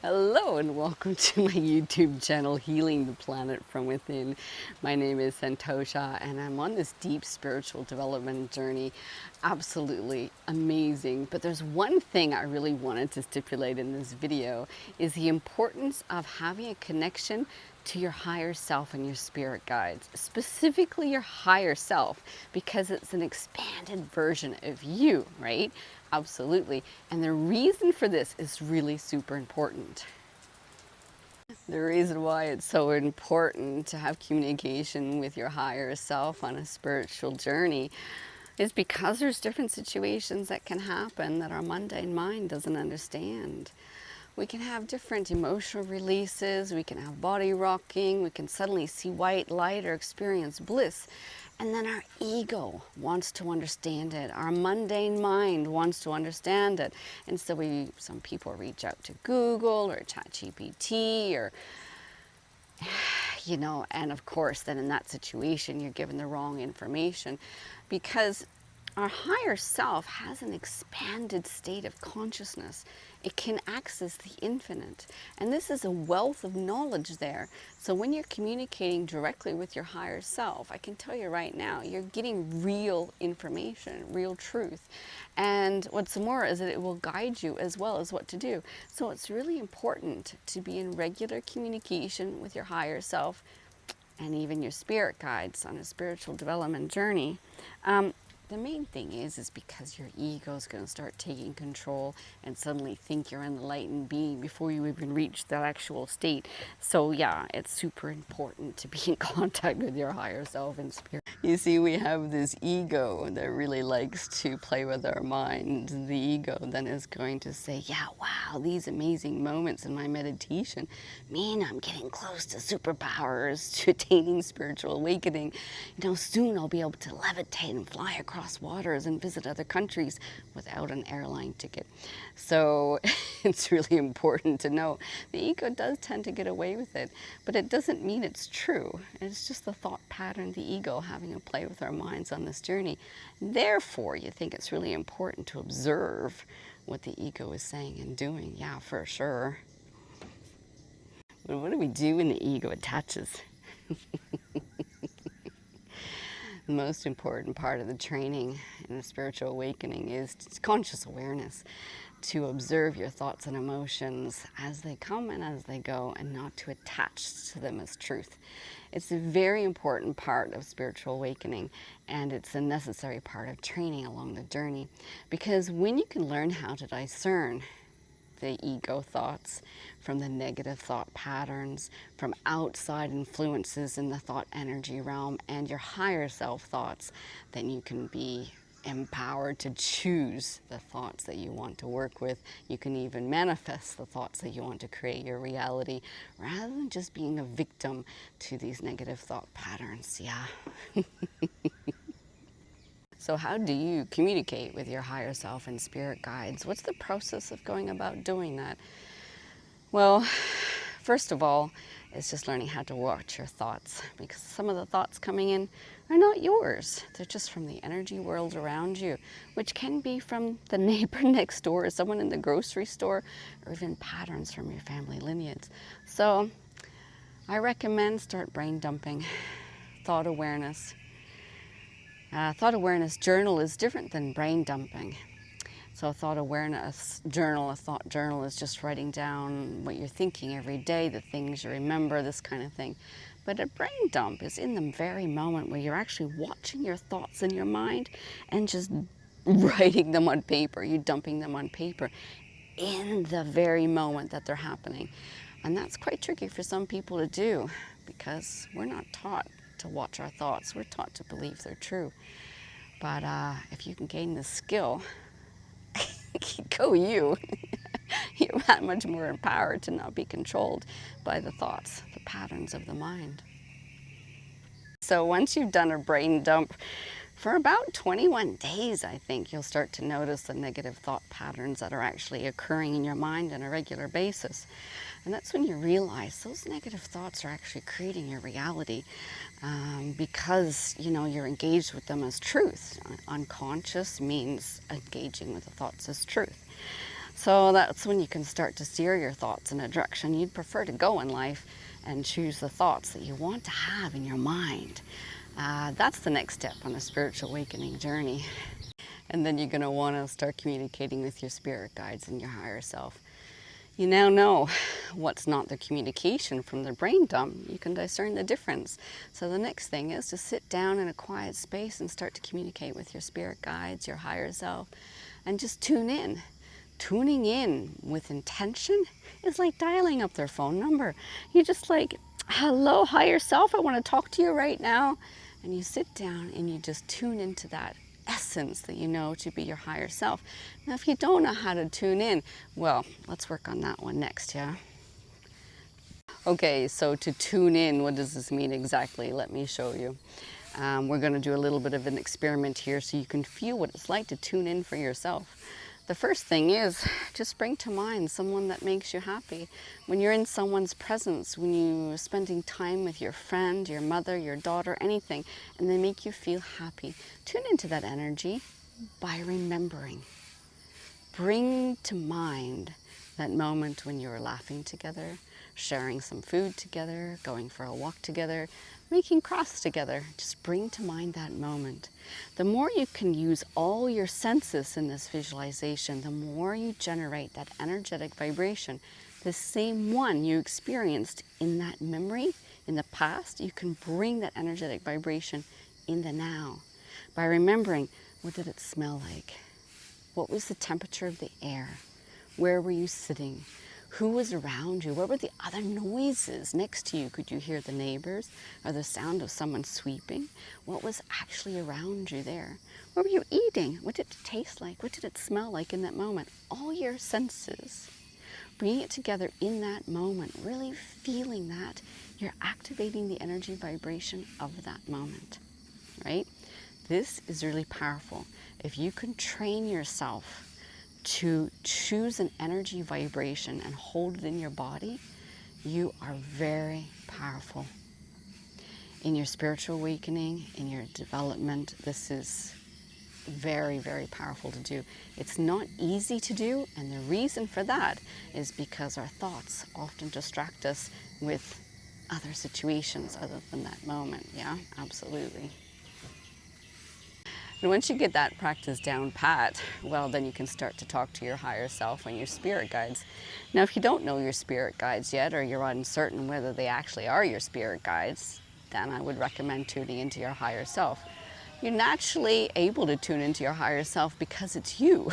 Hello and welcome to my YouTube channel, Healing the Planet from Within. My name is Santosha and I'm on this deep spiritual development journey. Absolutely amazing. But there's one thing I really wanted to stipulate in this video is the importance of having a connection to your higher self and your spirit guides, specifically your higher self, because it's an expanded version of you, right? Absolutely. And the reason for this is really super important. The reason why it's so important to have communication with your higher self on a spiritual journey is because there's different situations that can happen that our mundane mind doesn't understand. We can have different emotional releases, we can have body rocking, we can suddenly see white light or experience bliss. And then our ego wants to understand it. Our mundane mind wants to understand it. And so some people reach out to Google or ChatGPT or, and of course, then in that situation, you're given the wrong information because our higher self has an expanded state of consciousness. It can access the infinite. And this is a wealth of knowledge there. So when you're communicating directly with your higher self, I can tell you right now, you're getting real information, real truth. And what's more is that it will guide you as well as what to do. So it's really important to be in regular communication with your higher self and even your spirit guides on a spiritual development journey. The main thing is because your ego is going to start taking control and suddenly think you're enlightened being before you even reach that actual state. So yeah, it's super important to be in contact with your higher self and spirit. You see, we have this ego that really likes to play with our mind. The ego then is going to say, yeah, wow, these amazing moments in my meditation mean I'm getting close to superpowers, to attaining spiritual awakening. Soon I'll be able to levitate and fly across waters and visit other countries without an airline ticket. So it's really important to know the ego does tend to get away with it, but it doesn't mean it's true. It's just the thought pattern, the ego having a play with our minds on this journey. Therefore, you think it's really important to observe what the ego is saying and doing. Yeah, for sure. But what do we do when the ego attaches? The most important part of the training in the spiritual awakening is conscious awareness, to observe your thoughts and emotions as they come and as they go and not to attach to them as truth. It's a very important part of spiritual awakening, and it's a necessary part of training along the journey, because when you can learn how to discern the ego thoughts from the negative thought patterns, from outside influences in the thought energy realm, and your higher self thoughts, then you can be empowered to choose the thoughts that you want to work with. You can even manifest the thoughts that you want to create your reality, rather than just being a victim to these negative thought patterns. Yeah. So how do you communicate with your higher self and spirit guides? What's the process of going about doing that? Well, first of all, it's just learning how to watch your thoughts, because some of the thoughts coming in are not yours. They're just from the energy world around you, which can be from the neighbor next door, or someone in the grocery store, or even patterns from your family lineage. So I recommend start brain dumping, thought awareness. Thought awareness journal is different than brain dumping. So a thought awareness journal, a thought journal is just writing down what you're thinking every day, the things you remember, this kind of thing. But a brain dump is in the very moment where you're actually watching your thoughts in your mind and just writing them on paper. You're dumping them on paper in the very moment that they're happening. And that's quite tricky for some people to do, because we're not taught to watch our thoughts. We're taught to believe they're true. But if you can gain the skill, go you. You're that much more empowered to not be controlled by the thoughts, the patterns of the mind. So once you've done a brain dump, for about 21 days, I think, you'll start to notice the negative thought patterns that are actually occurring in your mind on a regular basis. And that's when you realize those negative thoughts are actually creating your reality, because, you're engaged with them as truth. Unconscious means engaging with the thoughts as truth. So that's when you can start to steer your thoughts in a direction you'd prefer to go in life and choose the thoughts that you want to have in your mind. That's the next step on a spiritual awakening journey. And then you're going to want to start communicating with your spirit guides and your higher self. You now know what's not the communication from the brain dump. You can discern the difference. So the next thing is to sit down in a quiet space and start to communicate with your spirit guides, your higher self, and just tune in. Tuning in with intention is like dialing up their phone number. You're just like, hello, higher self, I want to talk to you right now. And you sit down and you just tune into that essence that you know to be your higher self. Now, if you don't know how to tune in, well, let's work on that one next, yeah? Okay, so to tune in, what does this mean exactly? Let me show you. We're going to do a little bit of an experiment here so you can feel what it's like to tune in for yourself. The first thing is just bring to mind someone that makes you happy. When you're in someone's presence, when you're spending time with your friend, your mother, your daughter, anything, and they make you feel happy, tune into that energy by remembering. Bring to mind that moment when you were laughing together, sharing some food together, going for a walk together, making crafts together. Just bring to mind that moment. The more you can use all your senses in this visualization, the more you generate that energetic vibration, the same one you experienced in that memory, in the past. You can bring that energetic vibration in the now by remembering, what did it smell like? What was the temperature of the air? Where were you sitting? Who was around you? What were the other noises next to you? Could you hear the neighbors or the sound of someone sweeping? What was actually around you there? What were you eating? What did it taste like? What did it smell like in that moment? All your senses. Bringing it together in that moment, really feeling that, you're activating the energy vibration of that moment, right? This is really powerful. If you can train yourself to choose an energy vibration and hold it in your body, you are very powerful. In your spiritual awakening, in your development, this is very, very powerful to do. It's not easy to do, and the reason for that is because our thoughts often distract us with other situations other than that moment. Yeah, absolutely. And once you get that practice down pat, well, then you can start to talk to your higher self and your spirit guides. Now, if you don't know your spirit guides yet, or you're uncertain whether they actually are your spirit guides, then I would recommend tuning into your higher self. You're naturally able to tune into your higher self because it's you.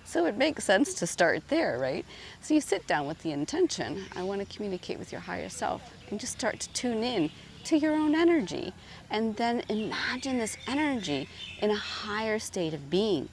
So it makes sense to start there, right? So you sit down with the intention, I want to communicate with your higher self, and just start to tune in to your own energy, and then imagine this energy in a higher state of being.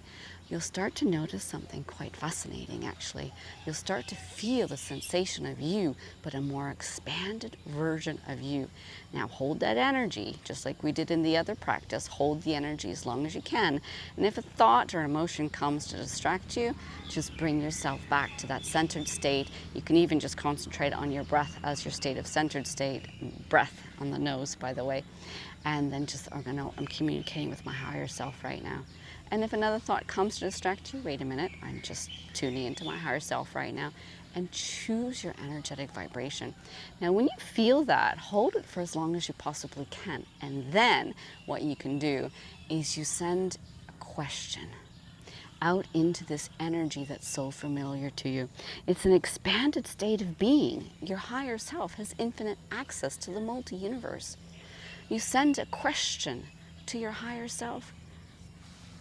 You'll start to notice something quite fascinating, actually. You'll start to feel the sensation of you, but a more expanded version of you. Now hold that energy, just like we did in the other practice. Hold the energy as long as you can. And if a thought or emotion comes to distract you, just bring yourself back to that centered state. You can even just concentrate on your breath as your state of centered state. Breath on the nose, by the way. And then just, I'm communicating with my higher self right now. And if another thought comes to distract you, wait a minute, I'm just tuning into my higher self right now, and choose your energetic vibration. Now, when you feel that, hold it for as long as you possibly can. And then what you can do is you send a question out into this energy that's so familiar to you. It's an expanded state of being. Your higher self has infinite access to the multi-universe. You send a question to your higher self.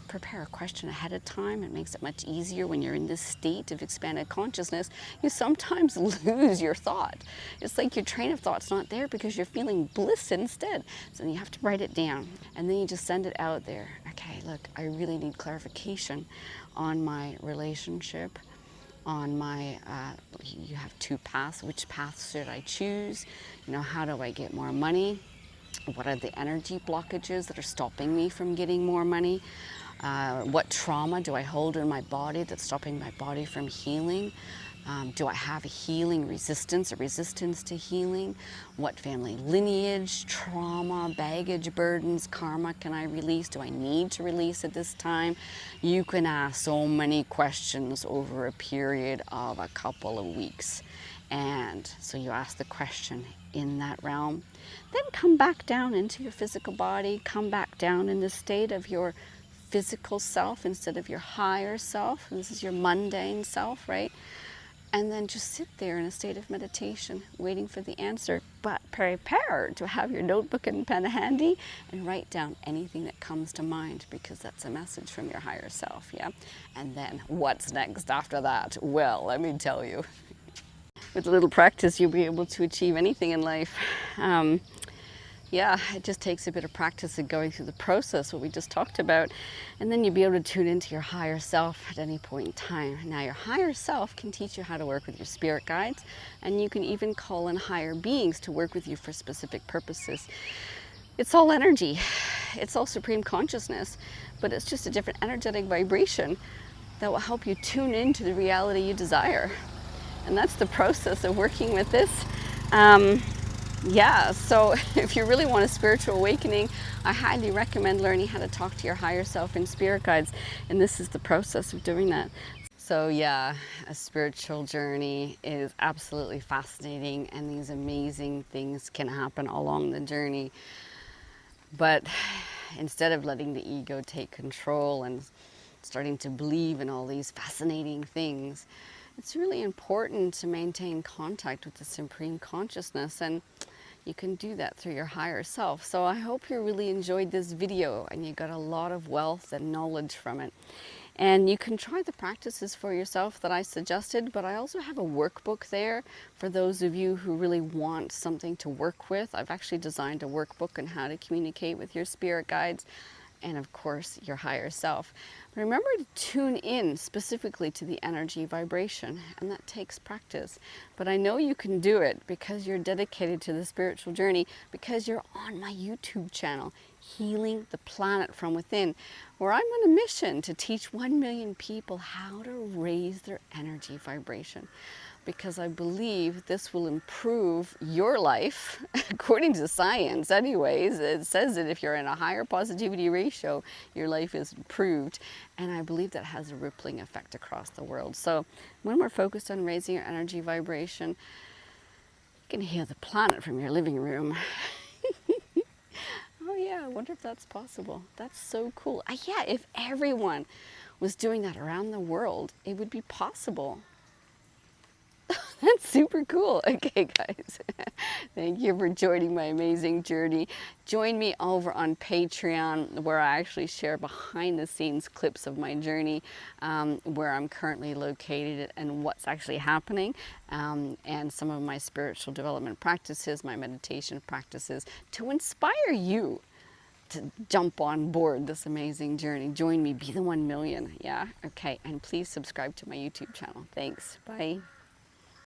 Prepare a question ahead of time. It makes it much easier when you're in this state of expanded consciousness. You sometimes lose your thought. It's like your train of thought's not there because you're feeling bliss instead. So then you have to write it down, and then you just send it out there. Okay, look, I really need clarification on my relationship, on my, you have two paths. Which path should I choose? You know, how do I get more money? What are the energy blockages that are stopping me from getting more money? What trauma do I hold in my body that's stopping my body from healing? Do I have a healing resistance, a resistance to healing? What family lineage, trauma, baggage, burdens, karma can I release? Do I need to release at this time? You can ask so many questions over a period of a couple of weeks. And so you ask the question in that realm, then come back down into your physical body, come back down in the state of your physical self instead of your higher self. This is your mundane self, right? And then just sit there in a state of meditation, waiting for the answer. But prepare to have your notebook and pen handy and write down anything that comes to mind, because that's a message from your higher self, yeah? And then what's next after that? Well, let me tell you. With a little practice, you'll be able to achieve anything in life. Yeah, it just takes a bit of practice of going through the process, what we just talked about, and then you'll be able to tune into your higher self at any point in time. Now, your higher self can teach you how to work with your spirit guides, and you can even call in higher beings to work with you for specific purposes. It's all energy. It's all supreme consciousness, but it's just a different energetic vibration that will help you tune into the reality you desire. And that's the process of working with this. Yeah, so if you really want a spiritual awakening, I highly recommend learning how to talk to your higher self and spirit guides. And this is the process of doing that. So yeah, a spiritual journey is absolutely fascinating, and these amazing things can happen along the journey. But instead of letting the ego take control and starting to believe in all these fascinating things, it's really important to maintain contact with the supreme consciousness, and you can do that through your higher self. So I hope you really enjoyed this video and you got a lot of wealth and knowledge from it. And you can try the practices for yourself that I suggested, but I also have a workbook there for those of you who really want something to work with. I've actually designed a workbook on how to communicate with your spirit guides and of course your higher self. But remember to tune in specifically to the energy vibration, and that takes practice. But I know you can do it because you're dedicated to the spiritual journey, because you're on my YouTube channel, Healing the Planet from Within, where I'm on a mission to teach 1 million people how to raise their energy vibration. Because I believe this will improve your life, according to science anyways. It says that if you're in a higher positivity ratio, your life is improved. And I believe that has a rippling effect across the world. So when we're focused on raising your energy vibration, you can heal the planet from your living room. Oh yeah, I wonder if that's possible. That's so cool. Yeah, if everyone was doing that around the world, it would be possible. That's super cool. Okay, guys. Thank you for joining my amazing journey. Join me over on Patreon, where I actually share behind the scenes clips of my journey, where I'm currently located and what's actually happening, and some of my spiritual development practices, my meditation practices, to inspire you to jump on board this amazing journey. Join me, be the 1 million. Yeah, okay. And please subscribe to my YouTube channel. Thanks. Bye.